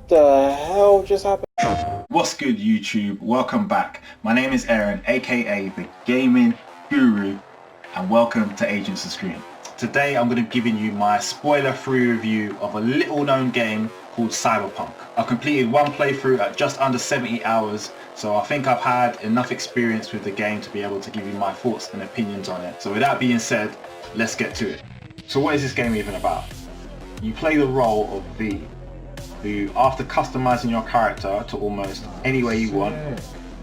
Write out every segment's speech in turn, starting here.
the hell just happened? What's good, YouTube? Welcome back. My name is Aaron, aka the Gaming Guru, and welcome to Agents of Screen. Today I'm going to be giving you my spoiler-free review of a little known game called Cyberpunk. I completed one playthrough at just under 70 hours, so I think I've had enough experience with the game to be able to give you my thoughts and opinions on it. So with that being said, let's get to it. So what is this game even about? You play the role of V, who, after customizing your character to almost any way you want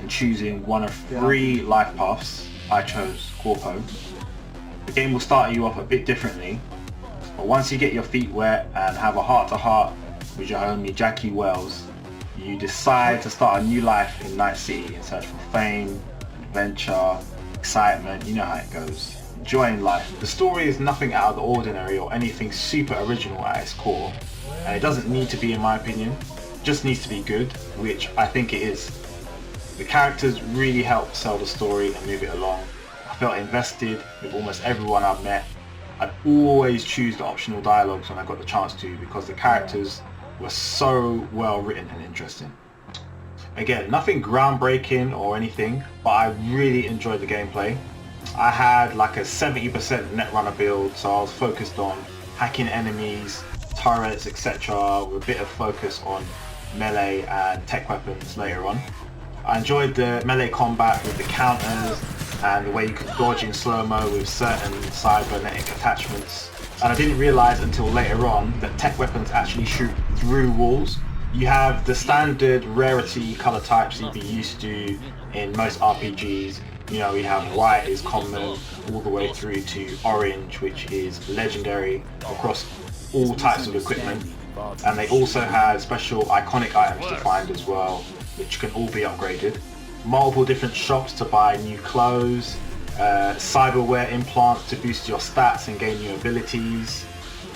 and choosing one of 3 life paths, I chose Corpo, the game will start you off a bit differently, but once you get your feet wet and have a heart-to-heart with your homie Jackie Wells, you decide to start a new life in Night City in search for fame, adventure, excitement, you know how it goes. Enjoying life. The story is nothing out of the ordinary or anything super original at its core, and it doesn't need to be, in my opinion. It just needs to be good, which I think it is. The characters really help sell the story and move it along. I felt invested with almost everyone I've met. I'd always choose the optional dialogues when I got the chance to, because the characters were so well written and interesting. Again, nothing groundbreaking or anything, but I really enjoyed the gameplay. I had like a 70% netrunner build, so I was focused on hacking enemies, turrets, etc., with a bit of focus on melee and tech weapons later on. I enjoyed the melee combat with the counters and the way you could dodge in slow-mo with certain cybernetic attachments. And I didn't realise until later on that tech weapons actually shoot through walls. You have the standard rarity colour types you'd be used to in most RPGs. You know, we have white is common all the way through to orange, which is legendary across all types of equipment. And they also had special iconic items to find as well, which can all be upgraded. Multiple different shops to buy new clothes, cyberware implants to boost your stats and gain new abilities.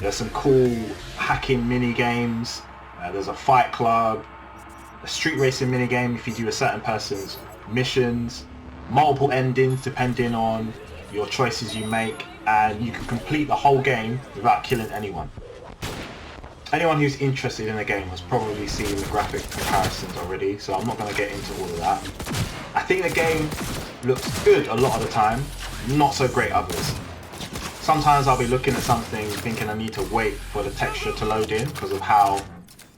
There's some cool hacking mini games. There's a fight club, a street racing mini game if you do a certain person's missions, multiple endings depending on your choices you make, and you can complete the whole game without killing anyone. Anyone who's interested in the game has probably seen the graphic comparisons already, so I'm not going to get into all of that. I think the game looks good a lot of the time, not so great others. Sometimes I'll be looking at something thinking I need to wait for the texture to load in because of how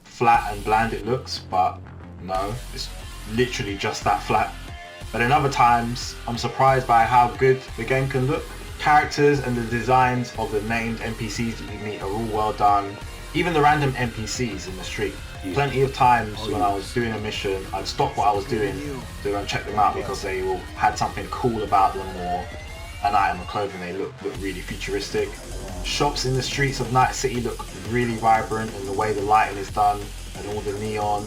flat and bland it looks, but no, it's literally just that flat. But in other times, I'm surprised by how good the game can look. Characters and the designs of the named NPCs that you meet are all well done. Even the random NPCs in the street. Plenty of times when I was doing a mission, I'd stop what I was doing to go and check them out because they all had something cool about them, or an item of clothing they look really futuristic. Shops in the streets of Night City look really vibrant, and the way the lighting is done and all the neon,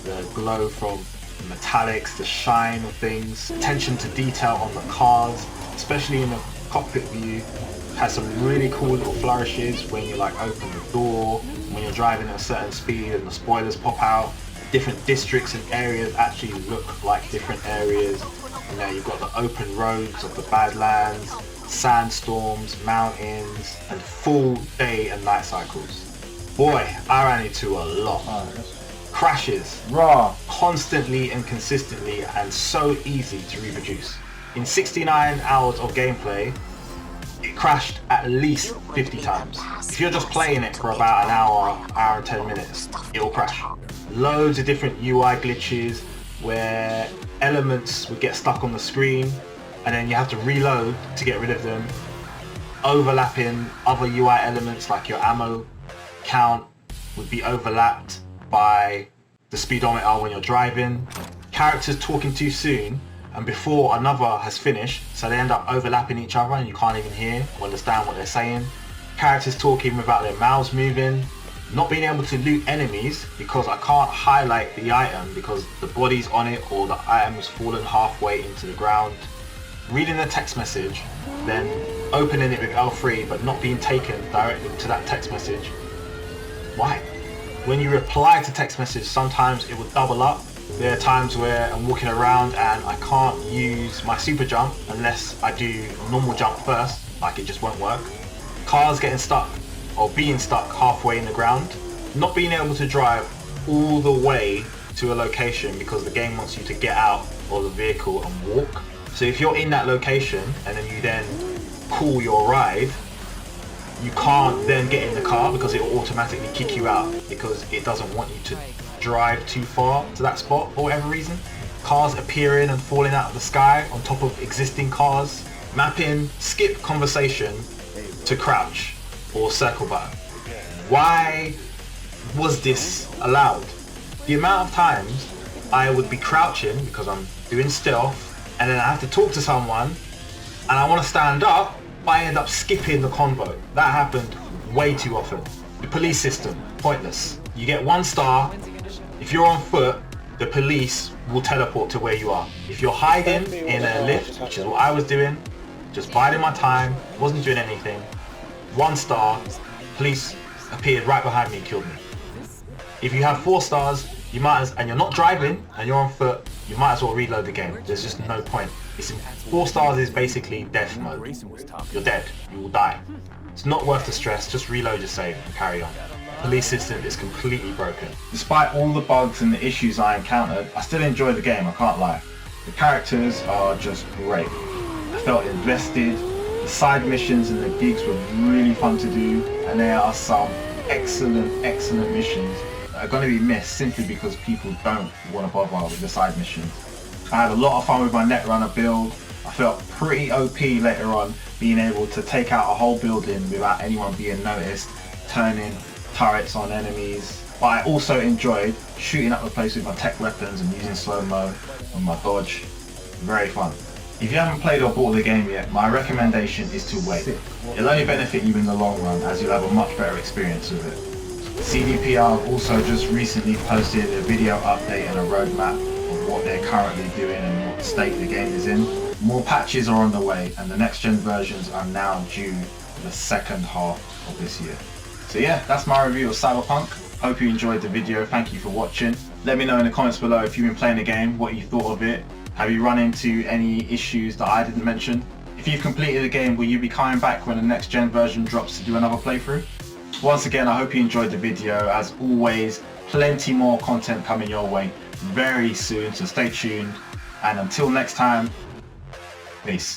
the glow from the metallics, the shine of things, attention to detail on the cars, especially in the cockpit view, has some really cool little flourishes when you like open the door, when you're driving at a certain speed and the spoilers pop out. Different districts and areas actually look like different areas. You know, you've got the open roads of the Badlands, sandstorms, mountains, and full day and night cycles. Boy, I ran into a lot. Crashes, raw, constantly and consistently, and so easy to reproduce. In 69 hours of gameplay, it crashed at least 50 times. If you're just playing it for about an hour and 10 minutes, it'll crash. Loads of different UI glitches where elements would get stuck on the screen and then you have to reload to get rid of them. Overlapping other UI elements like your ammo count would be overlapped by the speedometer when you're driving. Characters talking too soon and before another has finished, so they end up overlapping each other and you can't even hear or understand what they're saying. Characters talking without their mouths moving. Not being able to loot enemies because I can't highlight the item because the body's on it or the item's fallen halfway into the ground. Reading the text message, then opening it with L3 but not being taken directly to that text message. Why? When you reply to text message, sometimes it will double up. There are times where I'm walking around and I can't use my super jump unless I do normal jump first, like it just won't work. Cars getting stuck or being stuck halfway in the ground. Not being able to drive all the way to a location because the game wants you to get out of the vehicle and walk. So if you're in that location and then you then call your ride, you can't then get in the car because it will automatically kick you out because it doesn't want you to drive too far to that spot for whatever reason. Cars appearing and falling out of the sky on top of existing cars. Mapping skip conversation to crouch or circle button. Why was this allowed? The amount of times I would be crouching because I'm doing stealth and then I have to talk to someone and I want to stand up, but I end up skipping the convo. That happened way too often. The police system, pointless. You get 1 star. If you're on foot, the police will teleport to where you are. If you're hiding in a lift, which is what I was doing, just biding my time, wasn't doing anything, 1 star, police appeared right behind me and killed me. If you have 4 stars, you might as, and you're not driving and you're on foot, you might as well reload the game. There's just no point. 4 stars is basically death mode. You're dead. You will die. It's not worth the stress. Just reload your save and carry on. Police system is completely broken. Despite all the bugs and the issues I encountered, I still enjoyed the game, I can't lie. The characters are just great. I felt invested. The side missions and the gigs were really fun to do, and there are some excellent missions that are going to be missed simply because people don't want to bother with the side missions. I had a lot of fun with my Netrunner build. I felt pretty OP later on, being able to take out a whole building without anyone being noticed, turning turrets on enemies. But I also enjoyed shooting up the place with my tech weapons and using slow-mo and my dodge. Very fun. If you haven't played or bought the game yet, my recommendation is to wait. It'll only benefit you in the long run as you'll have a much better experience with it. CDPR also just recently posted a video update and a roadmap of what they're currently doing and what state the game is in. More patches are on the way and the next gen versions are now due in the second half of this year. So yeah, that's my review of Cyberpunk. Hope you enjoyed the video. Thank you for watching. Let me know in the comments below if you've been playing the game, what you thought of it. Have you run into any issues that I didn't mention? If you've completed the game, will you be coming back when the next gen version drops to do another playthrough? Once again, I hope you enjoyed the video. As always, plenty more content coming your way very soon, so stay tuned. And until next time, peace.